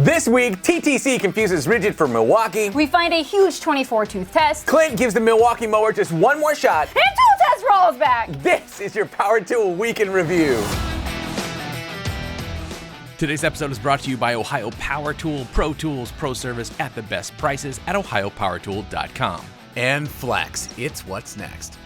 This week, TTC confuses Ridgid for Milwaukee. We find a huge 24-tooth test. Clint gives the Milwaukee Mower just one more shot. And Tool Test rolls back. This is your Power Tool Week in Review. Today's episode is brought to you by Ohio Power Tool, Pro Tools, Pro Service at the best prices at ohiopowertool.com. And Flex, it's what's next.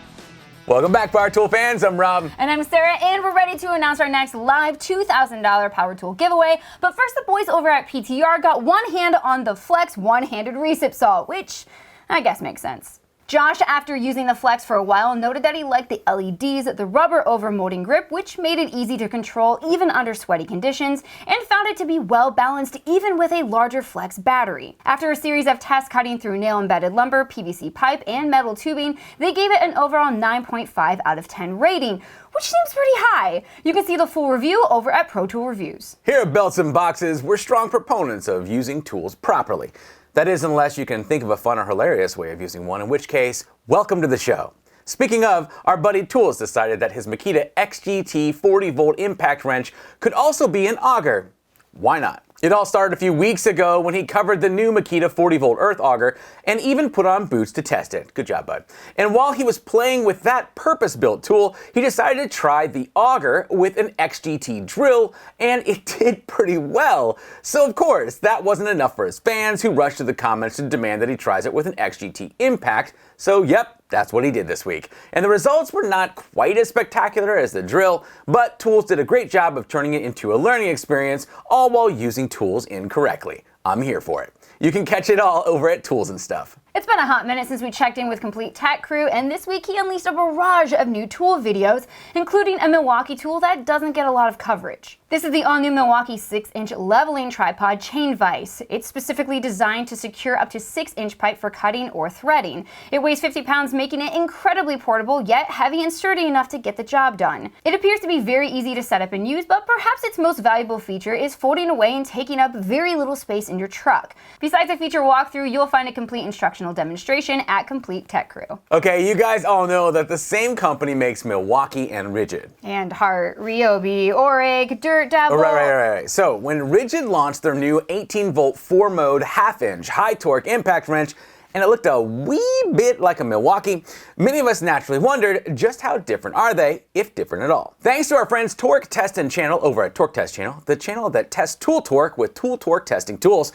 Welcome back, Power Tool fans. I'm Rob. And I'm Sarah, and we're ready to announce our next live $2,000 Power Tool giveaway. But first, the boys over at PTR got one hand on the Flex one-handed recip saw, which I guess makes sense. Josh, after using the Flex for a while, noted that he liked the LEDs, the rubber over molding grip, which made it easy to control even under sweaty conditions, and found it to be well balanced even with a larger Flex battery. After a series of tests cutting through nail-embedded lumber, PVC pipe, and metal tubing, they gave it an overall 9.5 out of 10 rating, which seems pretty high. You can see the full review over at Protoolreviews. Here at Belts and Boxes, we're strong proponents of using tools properly. That is, unless you can think of a fun or hilarious way of using one, in which case, welcome to the show. Speaking of, our buddy Tools decided that his Makita XGT 40-volt impact wrench could also be an auger. Why not? It all started a few weeks ago when he covered the new Makita 40-volt earth auger and even put on boots to test it. Good job, bud. And while he was playing with that purpose-built tool, he decided to try the auger with an XGT drill, and it did pretty well. So of course, that wasn't enough for his fans, who rushed to the comments to demand that he tries it with an XGT impact. So yep, that's what he did this week. And the results were not quite as spectacular as the drill, but Tools did a great job of turning it into a learning experience, all while using tools incorrectly. I'm here for it. You can catch it all over at Tools and Stuff. It's been a hot minute since we checked in with KompleteTechCrew, and this week he unleashed a barrage of new tool videos, including a Milwaukee tool that doesn't get a lot of coverage. This is the all-new Milwaukee 6-inch leveling tripod chain vise. It's specifically designed to secure up to 6-inch pipe for cutting or threading. It weighs 50 pounds, making it incredibly portable, yet heavy and sturdy enough to get the job done. It appears to be very easy to set up and use, but perhaps its most valuable feature is folding away and taking up very little space in your truck. Besides a feature walkthrough, you'll find a complete instructional demonstration at KompleteTechCrew. Okay, you guys all know that the same company makes Milwaukee and Ridgid. And Hart, Ryobi, Oreig, Dirt Devil. Right. So when Ridgid launched their new 18-volt 4-mode half-inch high-torque impact wrench, and it looked a wee bit like a Milwaukee, many of us naturally wondered just how different are they, if different at all. Thanks to our friends TorqueTestChannel over at TorqueTestChannel, the channel that tests tool torque with tool torque testing tools,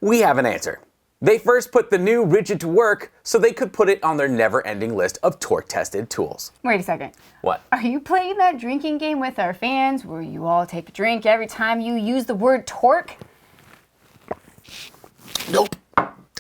we have an answer. They first put the new Ridgid to work so they could put it on their never-ending list of torque-tested tools. Wait a second. What? Are you playing that drinking game with our fans where you all take a drink every time you use the word torque? Nope.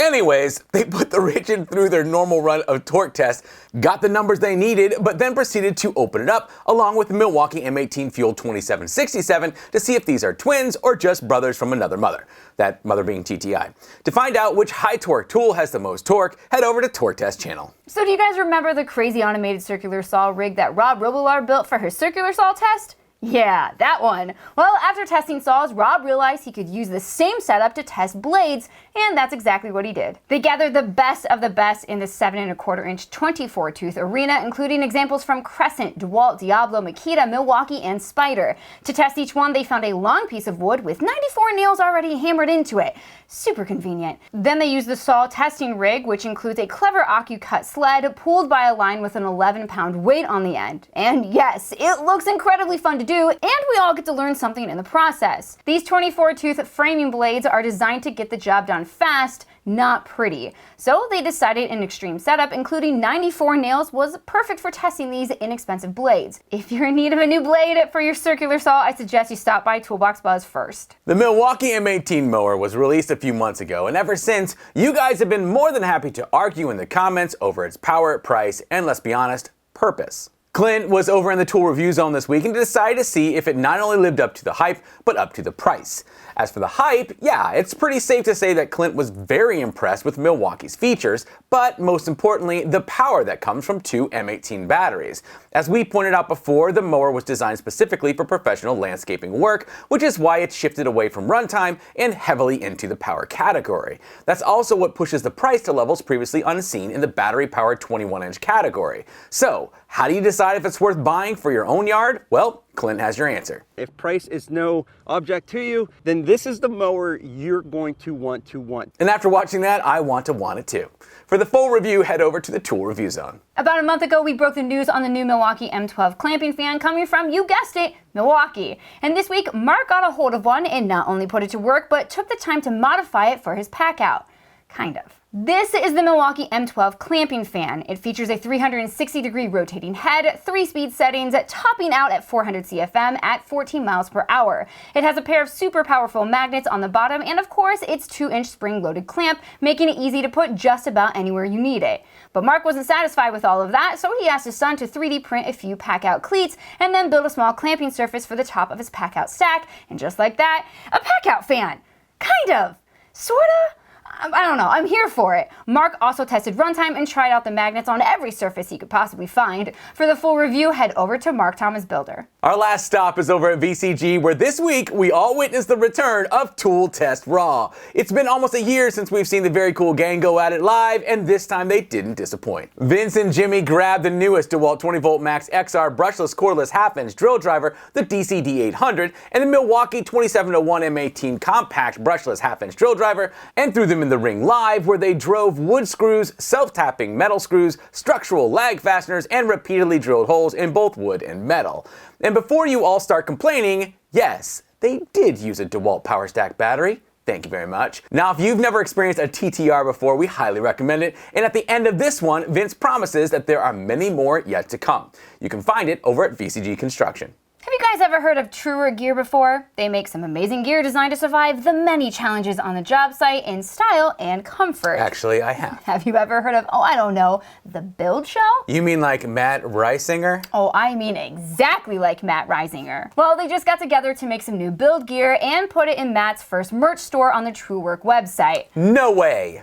Anyways, they put the Ridgid through their normal run of torque tests, got the numbers they needed, but then proceeded to open it up along with the Milwaukee M18 Fuel 2767 to see if these are twins or just brothers from another mother, that mother being TTI. To find out which high torque tool has the most torque, head over to TorqueTestChannel. So do you guys remember the crazy automated circular saw rig that Rob Robillard built for his circular saw test? Yeah, that one. Well, after testing saws, Rob realized he could use the same setup to test blades, and that's exactly what he did. They gathered the best of the best in the 7¼ inch 24-tooth arena, including examples from Crescent, DeWalt, Diablo, Makita, Milwaukee, and Spyder. To test each one, they found a long piece of wood with 94 nails already hammered into it. Super convenient. Then they used the saw testing rig, which includes a clever AccuCut sled pulled by a line with an 11-pound weight on the end. And yes, it looks incredibly fun to do, and we all get to learn something in the process. These 24-tooth framing blades are designed to get the job done fast, not pretty. So they decided an extreme setup, including 94 nails, was perfect for testing these inexpensive blades. If you're in need of a new blade for your circular saw, I suggest you stop by Toolbox Buzz first. The Milwaukee M18 mower was released a few months ago, and ever since, you guys have been more than happy to argue in the comments over its power, price, and let's be honest, purpose. Clint was over in the ToolReviewZone this week and decided to see if it not only lived up to the hype, but up to the price. As for the hype, yeah, it's pretty safe to say that Clint was very impressed with Milwaukee's features, but most importantly, the power that comes from two M18 batteries. As we pointed out before, the mower was designed specifically for professional landscaping work, which is why it shifted away from runtime and heavily into the power category. That's also what pushes the price to levels previously unseen in the battery-powered 21-inch category. So, how do you decide if it's worth buying for your own yard? Well, Clint has your answer. If price is no object to you, then this is the mower you're going to want. And after watching that, I want it too. For the full review, head over to the Tool Review Zone. About a month ago, we broke the news on the new Milwaukee M12 Clamping Fan coming from, you guessed it, Milwaukee. And this week, Mark got a hold of one and not only put it to work, but took the time to modify it for his pack out. Kind of. This is the Milwaukee M12 Clamping Fan. It features a 360-degree rotating head, 3-speed settings, topping out at 400 CFM at 14 miles per hour. It has a pair of super powerful magnets on the bottom, and of course, its 2-inch spring-loaded clamp, making it easy to put just about anywhere you need it. But Mark wasn't satisfied with all of that, so he asked his son to 3D print a few pack-out cleats and then build a small clamping surface for the top of his pack-out stack, and just like that, a pack-out fan. Kind of. Sorta. I don't know, I'm here for it. Mark also tested runtime and tried out the magnets on every surface he could possibly find. For the full review, head over to MarkThomasBuilder. Our last stop is over at VCG, where this week we all witnessed the return of Tool Test Raw. It's been almost a year since we've seen the very cool gang go at it live, and this time they didn't disappoint. Vince and Jimmy grabbed the newest DeWalt 20V Max XR brushless cordless half-inch drill driver, the DCD800, and the Milwaukee 2701 M18 compact brushless half-inch drill driver, and threw them in the ring live, where they drove wood screws, self-tapping metal screws, structural lag fasteners, and repeatedly drilled holes in both wood and metal. And before you all start complaining, yes, they did use a DeWalt PowerStack battery. Thank you very much. Now, if you've never experienced a TTR before, we highly recommend it. And at the end of this one, Vince promises that there are many more yet to come. You can find it over at VCG Construction. Have you guys ever heard of Truewerk gear before? They make some amazing gear designed to survive the many challenges on the job site in style and comfort. Actually, I have. Have you ever heard of, I don't know, the Build Show? You mean like Matt Reisinger? Oh, I mean exactly like Matt Reisinger. Well, they just got together to make some new build gear and put it in Matt's first merch store on the Truewerk website. No way!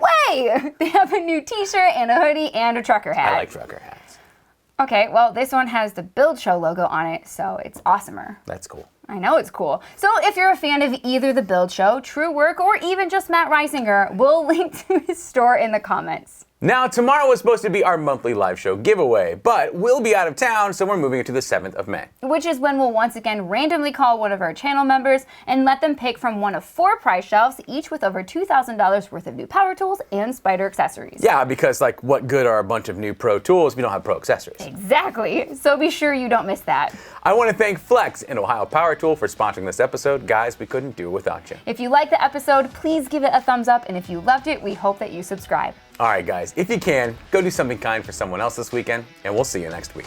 They have a new t-shirt and a hoodie and a trucker hat. I like trucker hats. Okay, well, this one has the Build Show logo on it, so it's awesomer. That's cool. I know it's cool. So if you're a fan of either the Build Show, Truewerk, or even just Matt Reisinger, we'll link to his store in the comments. Now, tomorrow was supposed to be our monthly live show giveaway, but we'll be out of town, so we're moving it to the 7th of May. Which is when we'll once again randomly call one of our channel members and let them pick from one of 4 prize shelves, each with over $2,000 worth of new power tools and Spyder accessories. Yeah, because like, what good are a bunch of new pro tools if you don't have pro accessories? Exactly. So be sure you don't miss that. I want to thank Flex and Ohio Power Tool for sponsoring this episode. Guys, we couldn't do it without you. If you liked the episode, please give it a thumbs up, and if you loved it, we hope that you subscribe. All right, guys, if you can, go do something kind for someone else this weekend, and we'll see you next week.